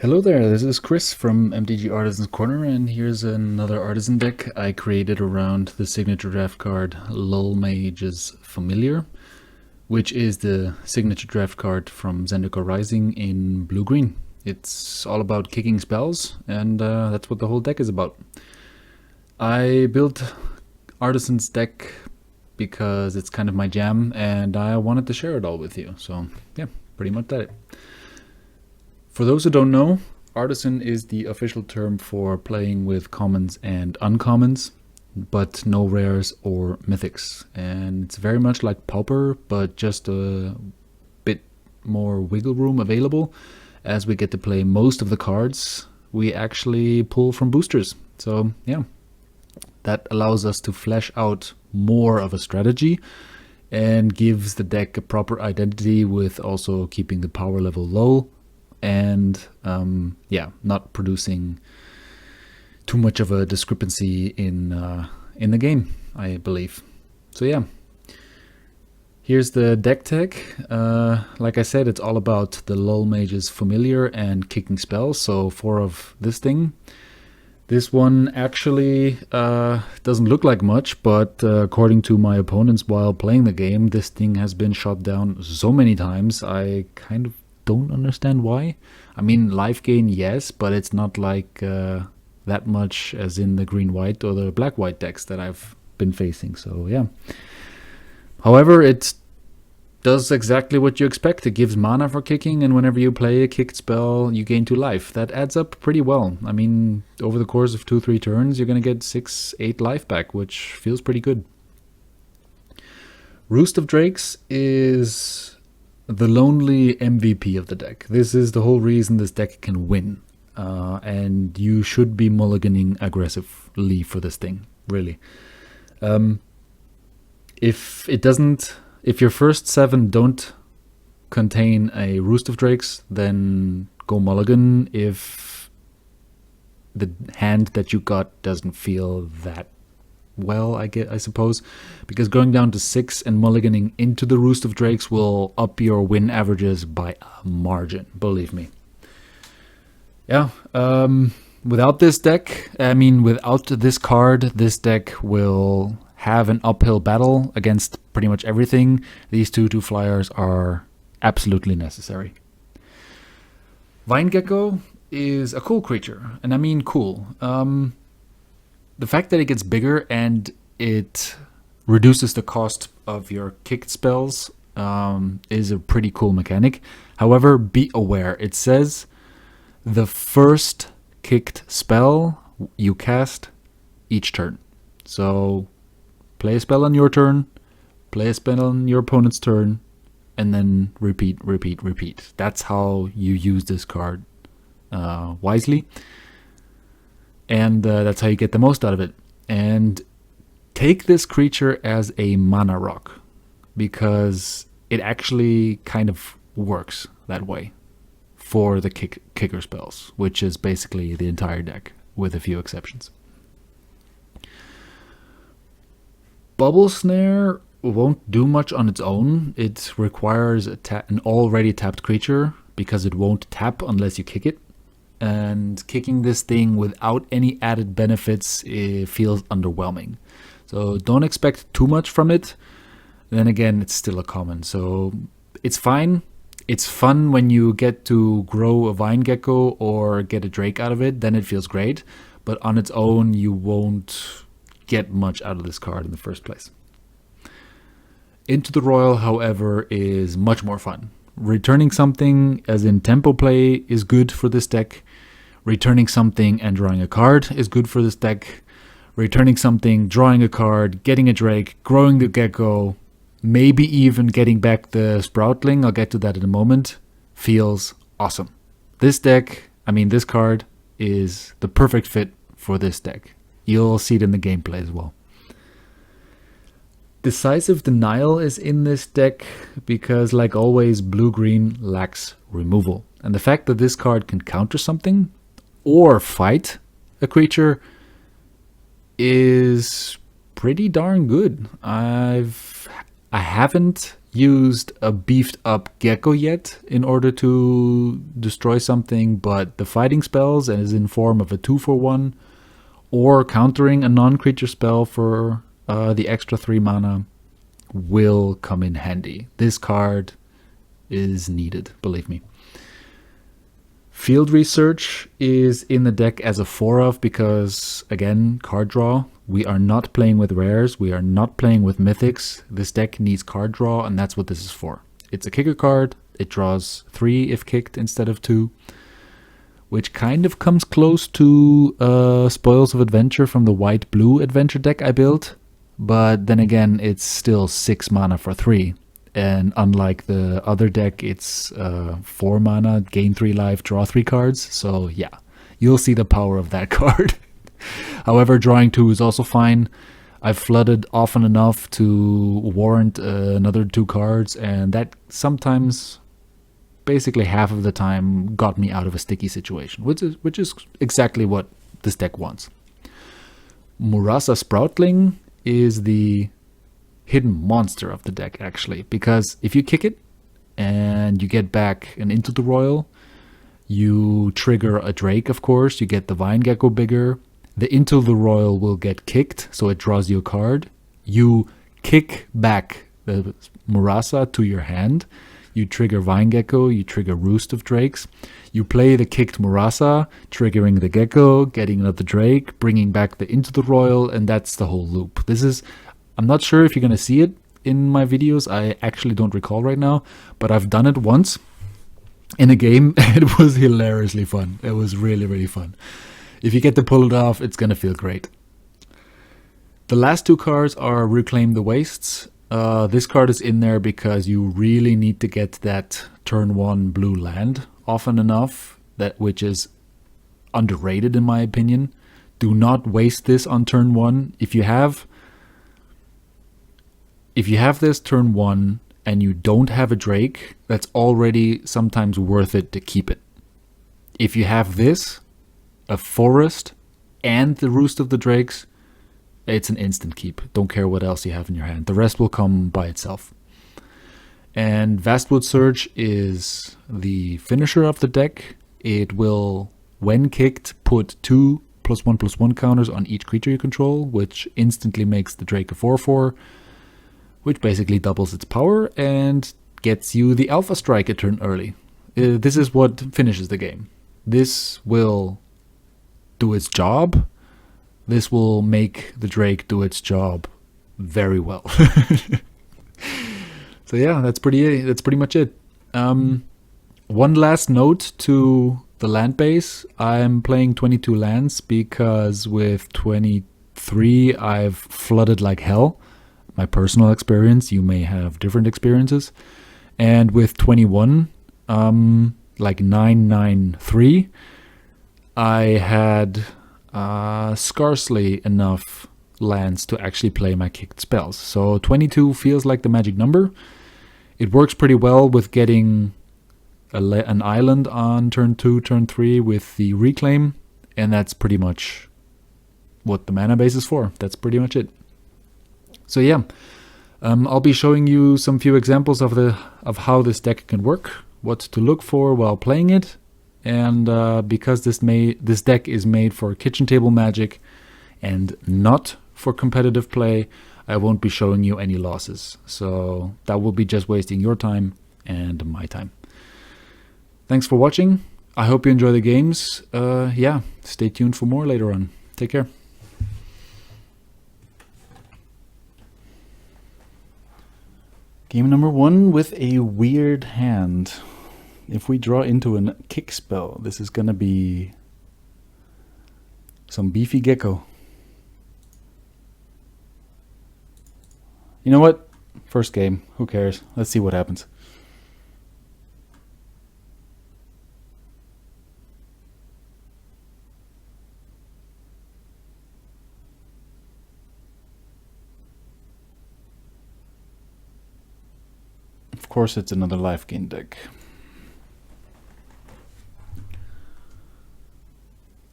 Hello there, this is Chris from MTG Artisan's Corner, and here's another Artisan deck I created around the signature draft card Lull Mage's Familiar, which is the signature draft card from Zendikar Rising in blue-green. It's all about kicking spells, and that's what the whole deck is about. I built Artisan's deck because it's kind of my jam, and I wanted to share it all with you, so yeah, pretty much that. For those who don't know, Artisan is the official term for playing with commons and uncommons, but no rares or mythics. And it's very much like Pauper, but just a bit more wiggle room available, as we get to play most of the cards we actually pull from boosters. So yeah, that allows us to flesh out more of a strategy and gives the deck a proper identity with also keeping the power level low and not producing too much of a discrepancy in the game, I believe. So yeah, here's the deck tech. Like I said, it's all about the Lull Mage's Familiar and kicking spells, so 4 of this thing. This one actually doesn't look like much, but according to my opponents while playing the game, this thing has been shot down so many times, I kind of don't understand why. I mean, life gain, yes, but it's not like that much as in the green-white or the black-white decks that I've been facing, so yeah. However, it does exactly what you expect. It gives mana for kicking, and whenever you play a kicked spell, you gain 2 life. That adds up pretty well. I mean, over the course of 2-3 turns, you're going to get 6-8 life back, which feels pretty good. Roost of Drakes is the lonely MVP of the deck. This is the whole reason this deck can win. And you should be mulliganing aggressively for this thing, really. If your first 7 don't contain a Roost of Drakes, then go mulligan if the hand that you got doesn't feel that well, I suppose, because going down to 6 and mulliganing into the Roost of Drakes will up your win averages by a margin, believe me. Yeah, without this card, this deck will have an uphill battle against pretty much everything. These 2/2 flyers are absolutely necessary. Vine Gecko is a cool creature, and I mean cool. The fact that it gets bigger and it reduces the cost of your kicked spells is a pretty cool mechanic. However, be aware, it says the first kicked spell you cast each turn. So play a spell on your turn, play a spell on your opponent's turn, and then repeat. That's how you use this card wisely. And that's how you get the most out of it. And take this creature as a mana rock, because it actually kind of works that way for the kicker spells, which is basically the entire deck, with a few exceptions. Bubble Snare won't do much on its own. It requires an already tapped creature, because it won't tap unless you kick it. And kicking this thing without any added benefits, it feels underwhelming. So don't expect too much from it. Then again, it's still a common, so it's fine. It's fun when you get to grow a Vine Gecko or get a Drake out of it, then it feels great. But on its own, you won't get much out of this card in the first place. Into the Royal, however, is much more fun. Returning something, as in tempo play, is good for this deck. Returning something and drawing a card is good for this deck. Returning something, drawing a card, getting a Drake, growing the Gecko, maybe even getting back the Sproutling, I'll get to that in a moment, feels awesome. This card is the perfect fit for this deck. You'll see it in the gameplay as well. Decisive Denial is in this deck because, like always, blue-green lacks removal. And the fact that this card can counter something or fight a creature is pretty darn good. I haven't used a beefed up gecko yet in order to destroy something, but the fighting spells and is in form of a 2-for-1 or countering a non-creature spell for the extra 3 mana will come in handy. This card is needed, believe me. Field Research is in the deck as a 4-of because, again, card draw. We are not playing with rares. We are not playing with mythics. This deck needs card draw, and that's what this is for. It's a kicker card. It draws 3 if kicked instead of 2, which kind of comes close to Spoils of Adventure from the white-blue adventure deck I built. But then again, it's still 6 mana for 3. And unlike the other deck, it's 4 mana, gain 3 life, draw 3 cards. So yeah, you'll see the power of that card. However, drawing 2 is also fine. I've flooded often enough to warrant another 2 cards, and that sometimes, basically half of the time, got me out of a sticky situation, which is exactly what this deck wants. Murasa Sproutling is the hidden monster of the deck, actually, because if you kick it and you get back an Into the Royal, you trigger a Drake, of course, you get the Vine Gecko bigger, the Into the Royal will get kicked, so it draws you a card, you kick back the Murasa to your hand, you trigger Vine Gecko, you trigger Roost of Drakes, you play the kicked Murasa, triggering the Gecko, getting another Drake, bringing back the Into the Royal, and that's the whole loop. This is, I'm not sure if you're going to see it in my videos, I actually don't recall right now, but I've done it once in a game, and it was hilariously fun. It was really, really fun. If you get to pull it off, it's going to feel great. The last 2 cards are Reclaim the Wastes. This card is in there because you really need to get that turn 1 blue land often enough, which is underrated in my opinion. Do not waste this on turn 1. If you have this turn 1 and you don't have a Drake, that's already sometimes worth it to keep it. If you have this, a Forest, and the Roost of the Drakes, it's an instant keep. Don't care what else you have in your hand. The rest will come by itself. And Vastwood Surge is the finisher of the deck. It will, when kicked, put 2 +1/+1 counters on each creature you control, which instantly makes the Drake a 4/4, which basically doubles its power and gets you the Alpha Strike a turn early. This is what finishes the game. This will do its job. This will make the Drake do its job very well. So yeah, that's pretty much it. One last note to the land base. I'm playing 22 lands because with 23 I've flooded like hell. My personal experience, you may have different experiences. And with 21, like 993, I had scarcely enough lands to actually play my kicked spells. So 22 feels like the magic number. It works pretty well with getting an island on turn 2, turn 3 with the Reclaim, and that's pretty much what the mana base is for. That's pretty much it. So yeah, I'll be showing you some few examples of how this deck can work, what to look for while playing it, and because this deck is made for kitchen table magic and not for competitive play, I won't be showing you any losses. So that will be just wasting your time and my time. Thanks for watching. I hope you enjoy the games. Yeah, stay tuned for more later on. Take care. Game number 1 with a weird hand. If we draw into a kick spell, this is gonna be some beefy gecko. You know what? First game, who cares? Let's see what happens. Of course it's another life gain deck.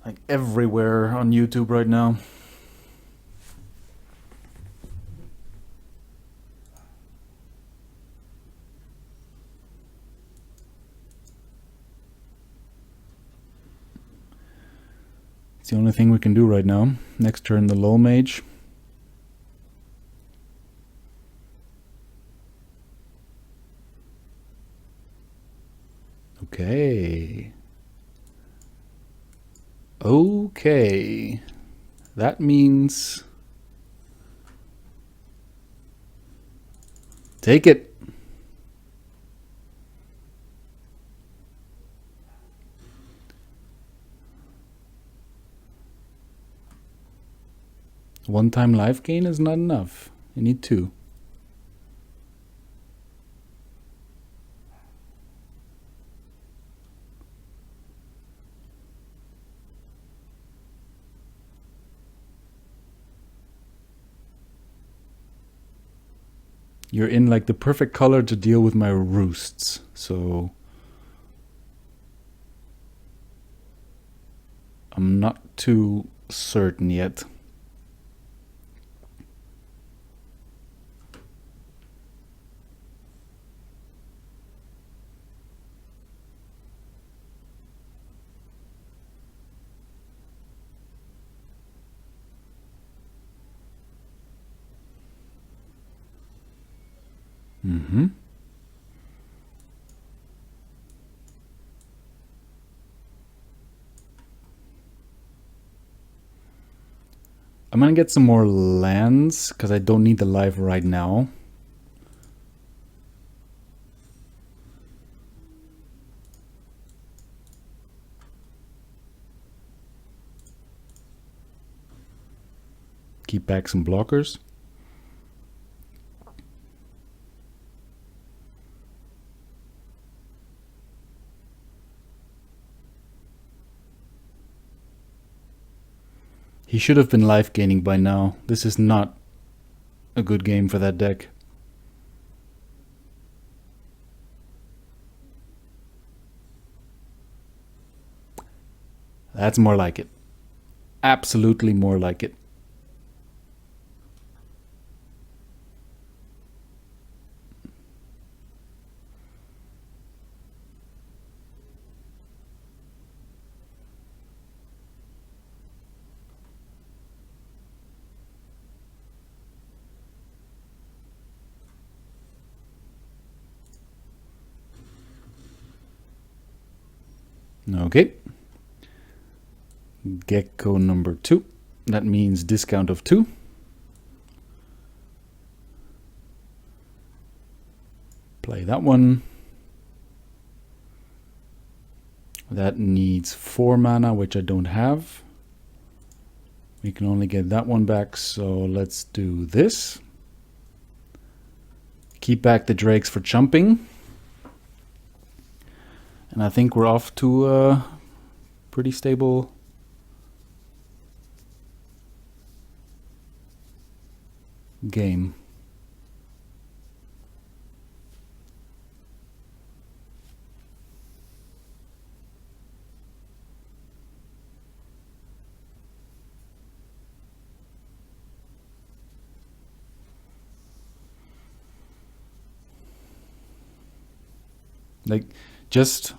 Like everywhere on YouTube right now. It's the only thing we can do right now. Next turn, the Lull Mage. Okay. Okay. That means... take it. One-time life gain is not enough. You need 2. You're in like the perfect color to deal with my roosts, so I'm not too certain yet. I'm gonna get some more lands because I don't need the life right now. Keep back some blockers. He should have been life gaining by now. This is not a good game for that deck. That's more like it. Absolutely more like it. Okay. Gecko number 2. That means discount of 2. Play that one. That needs 4 mana, which I don't have. We can only get that one back, so let's do this. Keep back the drakes for chumping. And I think we're off to a pretty stable game. Like just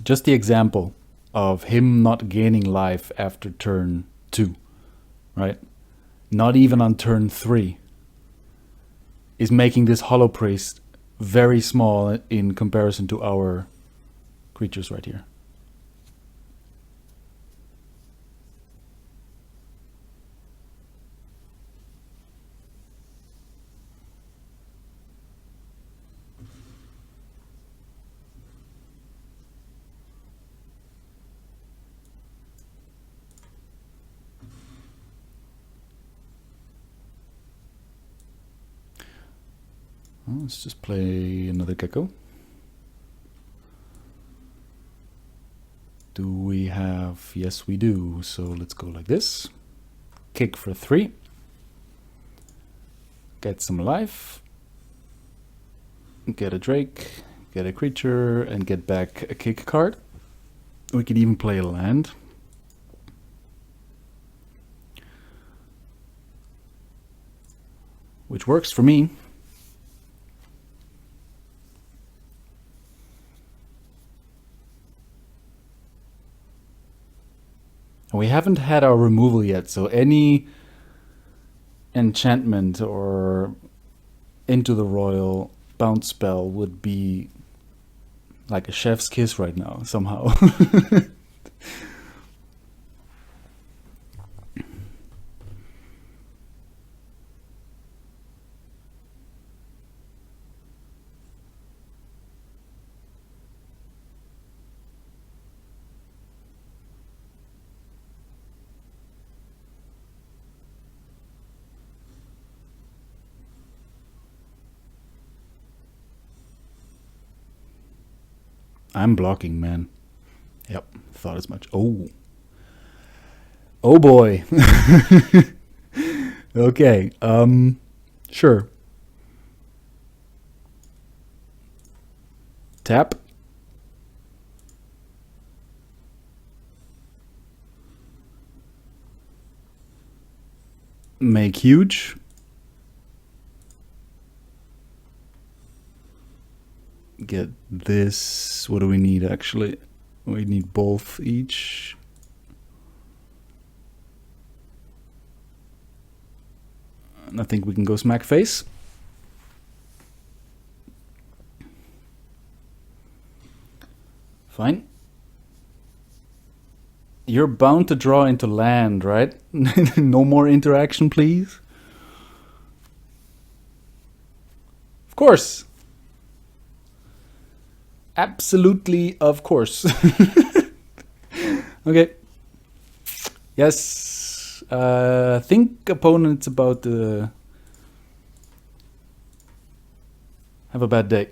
the example of him not gaining life after turn 2, right? Not even on turn 3 is making this Hollow Priest very small in comparison to our creatures right here. Well, let's just play another Gecko. Do we have... yes, we do. So let's go like this. Kick for 3. Get some life. Get a Drake. Get a creature. And get back a kick card. We could even play a land. Which works for me. And we haven't had our removal yet, so any enchantment or into the royal bounce spell would be like a chef's kiss right now, somehow. I'm blocking, man. Yep, thought as much. Oh. Oh boy. Okay, sure. Tap. Make huge. Get this. What do we need actually? We need both each. And I think we can go smack face. Fine. You're bound to draw into land, right? No more interaction, please. Of course. Absolutely, of course. Okay. Yes. Think opponent's about to have a bad day.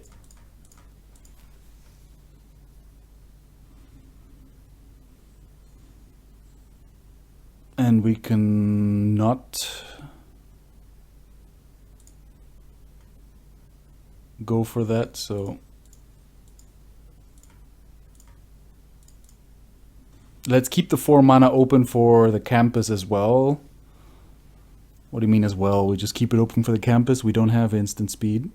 And we can not go for that, so let's keep the 4 mana open for the campus as well. What do you mean as well? We just keep it open for the campus? We don't have instant speed.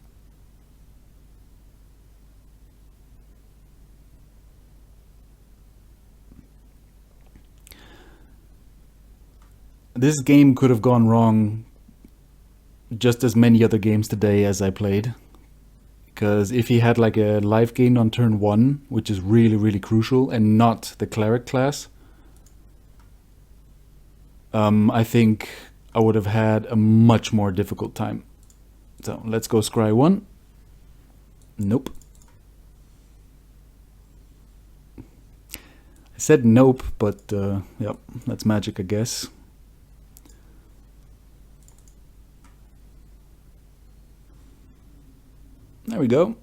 This game could have gone wrong just as many other games today as I played. Because if he had like a life gain on turn 1, which is really, really crucial, and not the cleric class, I think I would have had a much more difficult time. So let's go scry 1. Nope. I said nope, but yep, that's magic, I guess. There we go.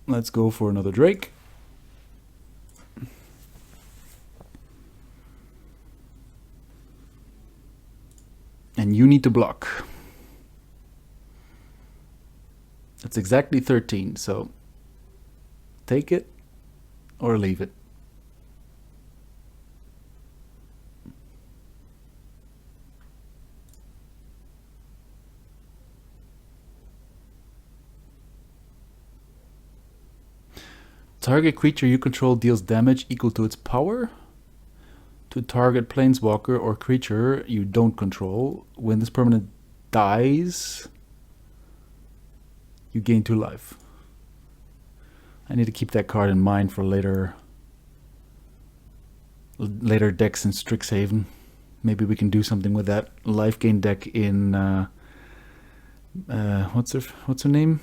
Let's go for another Drake. And you need to block. That's exactly 13, so take it or leave it. Target creature you control deals damage equal to its power to target planeswalker or creature you don't control. When this permanent dies, you gain 2 life. I need to keep that card in mind for later decks in Strixhaven. Maybe we can do something with that life gain deck in what's her name?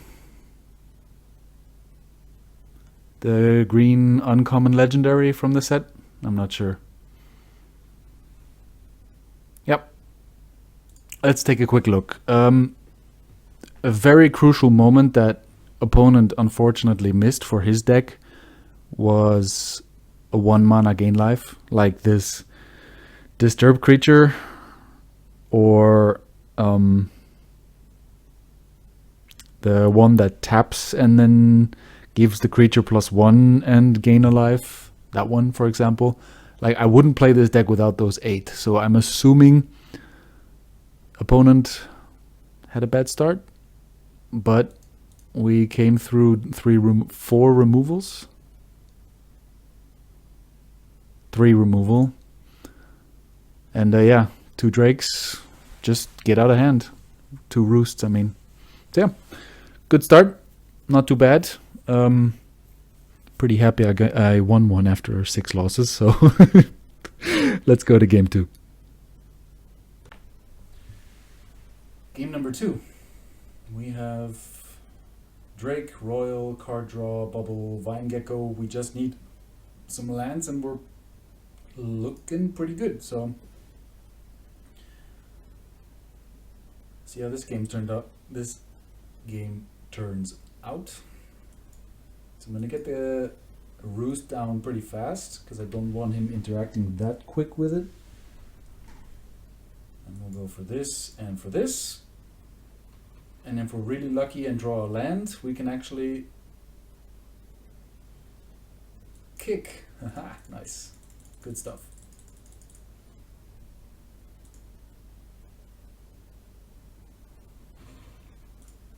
The green uncommon legendary from the set? I'm not sure. Yep. Let's take a quick look. A very crucial moment that opponent unfortunately missed for his deck was a 1 mana gain life, like this disturb creature or the one that taps and then gives the creature +1 and gain a life. That one, for example. Like, I wouldn't play this deck without those 8. So I'm assuming opponent had a bad start. But we came through 4 removals. 3 removal. And yeah, 2 drakes just get out of hand. 2 roosts, I mean. So yeah, good start. Not too bad. Pretty happy I won one after 6 losses, so let's go to game 2. Game number 2. We have Drake, Royal, Card Draw, Bubble, Vine Gecko. We just need some lands and we're looking pretty good. So see how this game turned out. This game turns out. So I'm gonna get the roost down pretty fast because I don't want him interacting that quick with it. And we'll go for this and for this. And if we're really lucky and draw a land, we can actually kick. Haha, nice. Good stuff.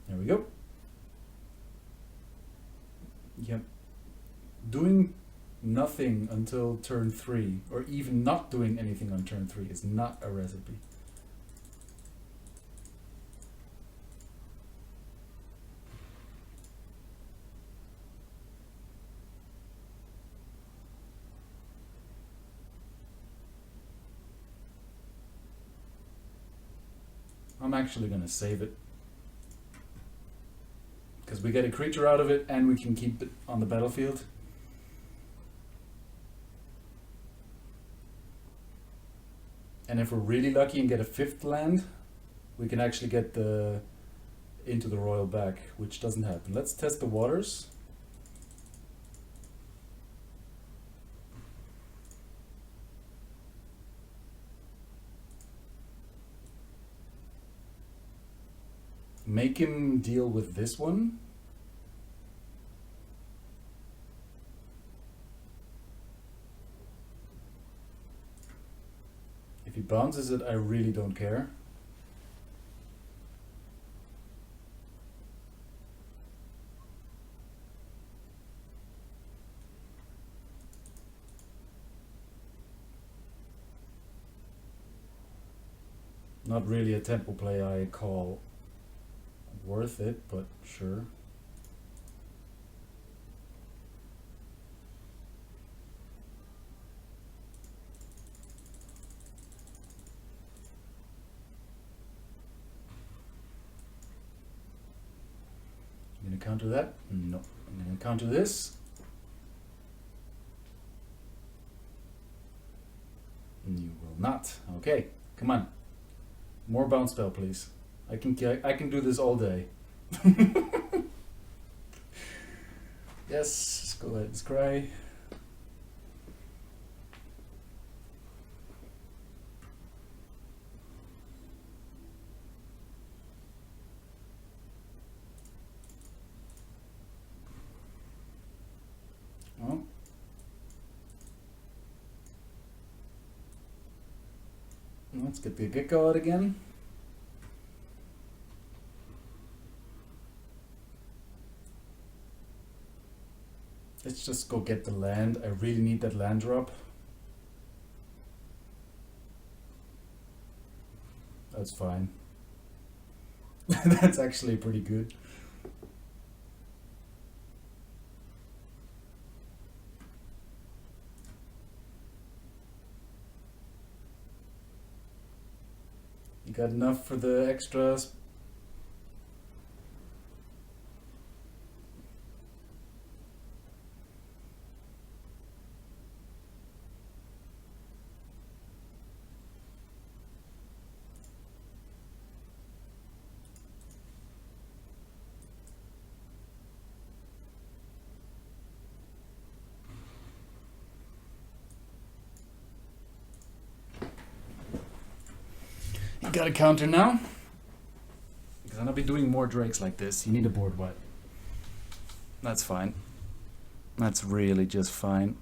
There we go. Yep. Doing nothing until turn 3, or even not doing anything on turn 3 is not a recipe. I'm actually going to save it because we get a creature out of it and we can keep it on the battlefield. And if we're really lucky and get a 5th land, we can actually get the into the royal back, which doesn't happen. Let's test the waters. Make him deal with this one. If he bounces it, I really don't care. Not really a tempo play I call worth it, but sure. I'm gonna counter that? No. I'm gonna counter this. You will not. Okay, come on. More bounce spell, please. I can do this all day. Yes, let's go ahead and scry. Oh. Let's get the gecko out again. Let's just go get the land. I really need that land drop. That's fine. That's actually pretty good. You got enough for the extras? You got a counter now? Because I'm gonna be doing more drakes like this. You need a board wipe. That's fine. That's really just fine.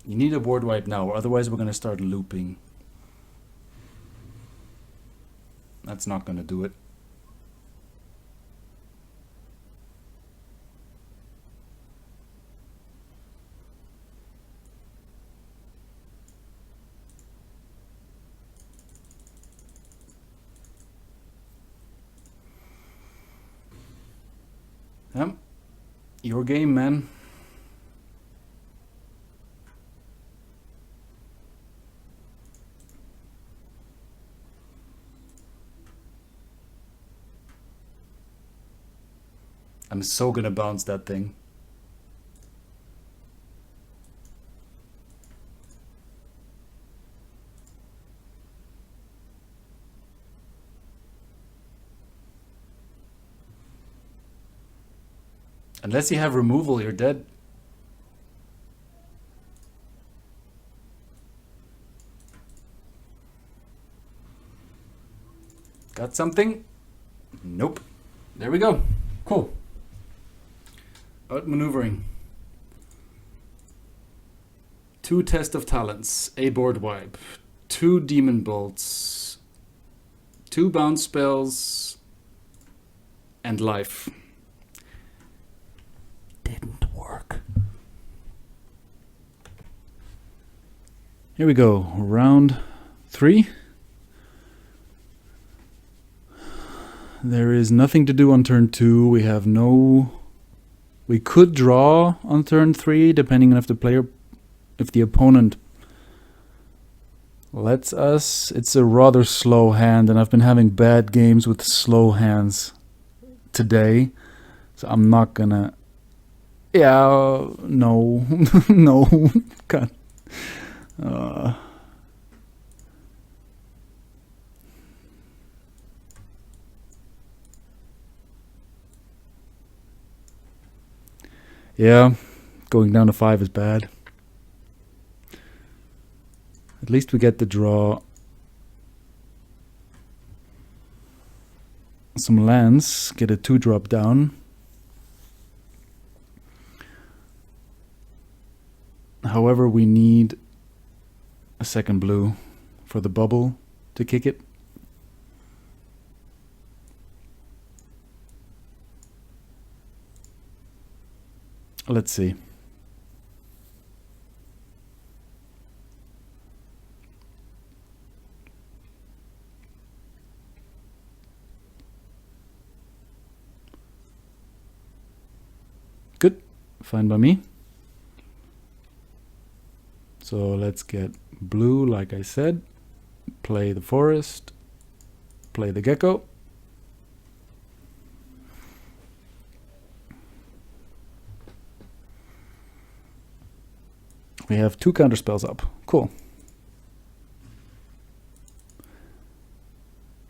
You need a board wipe now, otherwise we're gonna start looping. That's not gonna do it. Your game, man. I'm so gonna bounce that thing. Unless you have removal, you're dead. Got something? Nope. There we go. Cool. Outmaneuvering. 2 Test of Talents, a board wipe, 2 Demon Bolts, 2 bounce spells, and life. Didn't work. Here we go, round 3. There is nothing to do on turn 2. We have no... We could draw on turn 3, depending on if the opponent lets us. It's a rather slow hand, and I've been having bad games with slow hands today, so I'm not gonna... Yeah, no, no, God. Yeah, going down to 5 is bad. At least we get to draw some lands, get a 2-drop down. However, we need a second blue for the bubble to kick it. Let's see. Good, fine by me. So let's get blue, like I said. Play the forest, play the gecko. We have 2 counter spells up. Cool.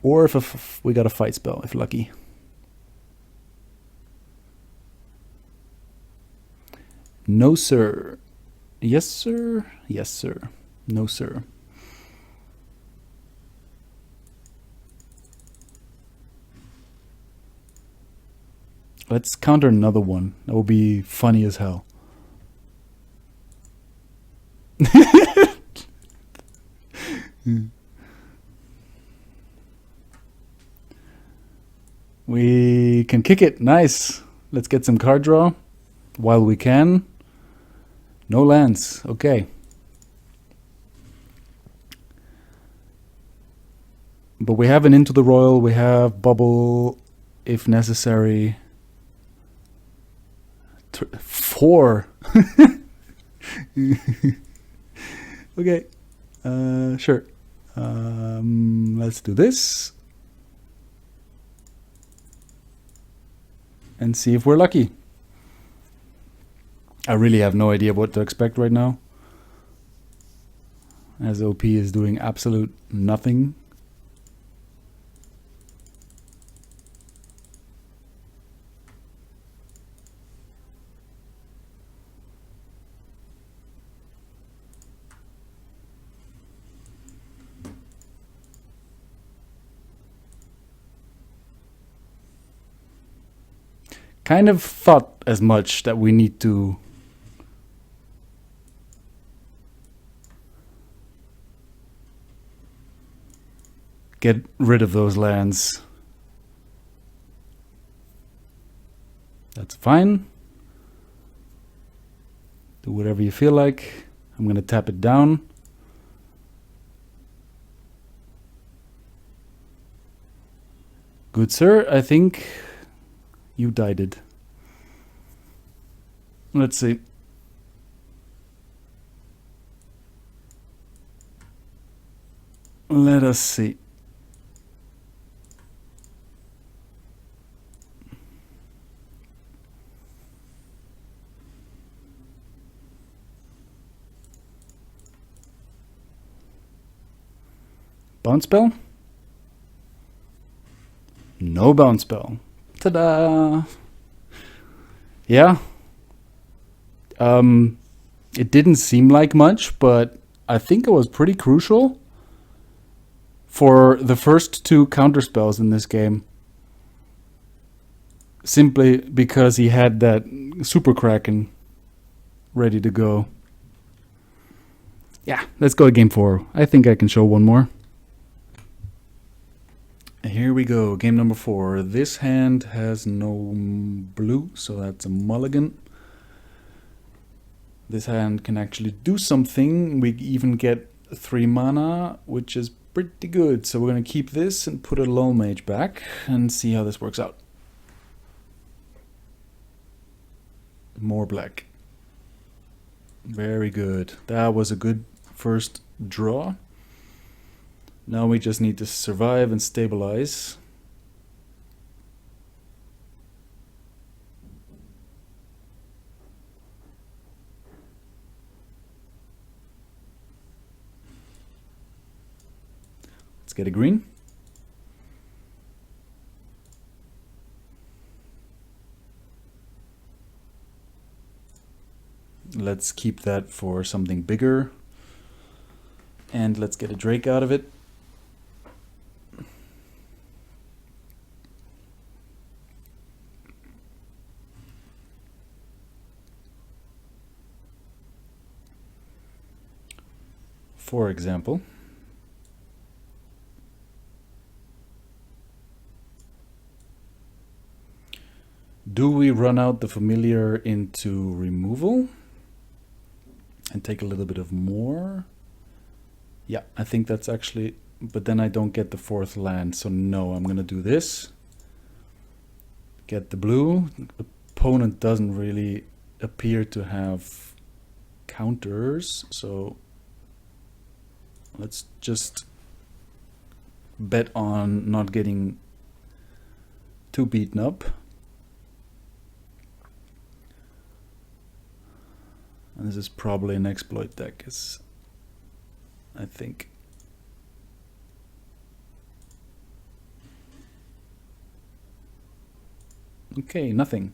Or if we got a fight spell, if lucky. No, sir. Yes, sir. Yes, sir. No, sir. Let's counter another one. That will be funny as hell. We can kick it. Nice. Let's get some card draw while we can. No lands. Okay. But we have an Into the Royal. We have bubble if necessary. 4. Okay. Sure. Let's do this. And see if we're lucky. I really have no idea what to expect right now, as OP is doing absolute nothing. Kind of thought as much that we need to get rid of those lands. That's fine. Do whatever you feel like. I'm going to tap it down. Good sir, I think you died it. Let's see. Let us see. Bounce spell? No bounce spell. Ta-da! Yeah. It didn't seem like much, but I think it was pretty crucial for the first two counterspells in this game. Simply because he had that Super Kraken ready to go. Yeah, let's go to game 4. I think I can show one more. Here we go, game number 4. This hand has no blue, so that's a mulligan. This hand can actually do something. We even get 3 mana, which is pretty good. So we're going to keep this and put a Lull Mage back and see how this works out. More black. Very good. That was a good first draw. Now we just need to survive and stabilize. Let's get a green. Let's keep that for something bigger. And let's get a Drake out of it. For example, do we run out the familiar into removal and take a little bit of more? Yeah, I think that's actually, but then I don't get the 4th land, so no, I'm gonna do this. Get the blue. The opponent doesn't really appear to have counters, so let's just bet on not getting too beaten up. And this is probably an exploit deck, I think. Okay, nothing.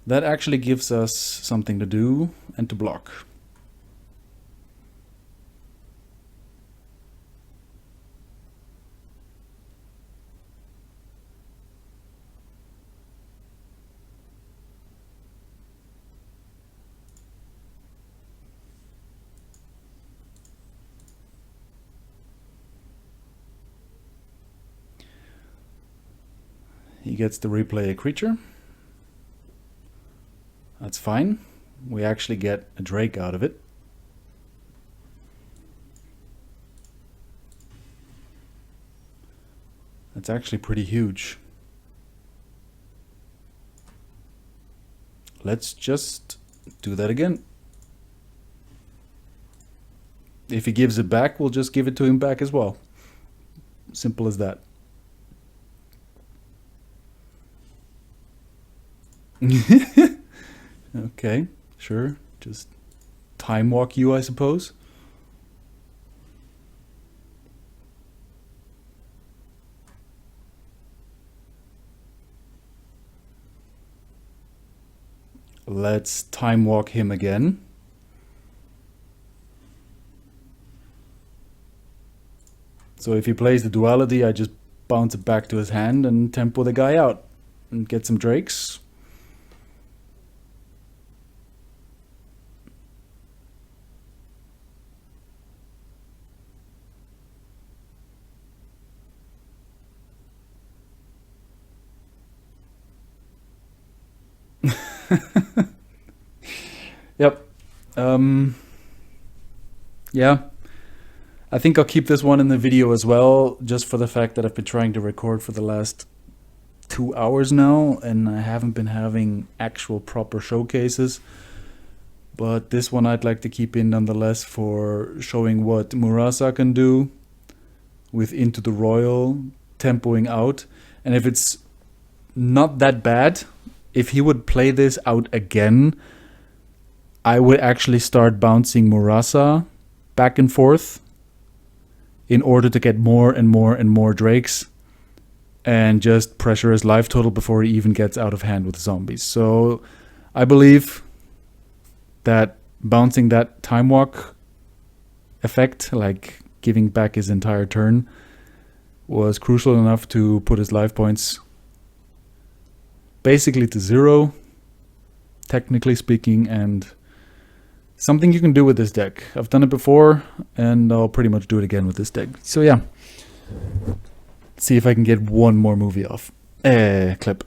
That actually gives us something to do and to block. He gets to replay a creature. That's fine. We actually get a Drake out of it. That's actually pretty huge. Let's just do that again. If he gives it back, we'll just give it to him back as well. Simple as that. Okay, sure. Just time walk you, I suppose. Let's time walk him again. So if he plays the duality, I just bounce it back to his hand and tempo the guy out and get some Drakes. Yep. Yeah. I think I'll keep this one in the video as well, just for the fact that I've been trying to record for the last 2 hours now, and I haven't been having actual proper showcases. But this one I'd like to keep in nonetheless for showing what Murasa can do with Into the Royal, tempoing out. And if it's not that bad, if he would play this out again, I would actually start bouncing Murasa back and forth in order to get more and more and more Drakes and just pressure his life total before he even gets out of hand with zombies. So I believe that bouncing that time walk effect, like giving back his entire turn, was crucial enough to put his life points basically to 0, technically speaking, and something you can do with this deck. I've done it before, and I'll pretty much do it again with this deck. So yeah, see if I can get one more movie off. Clip.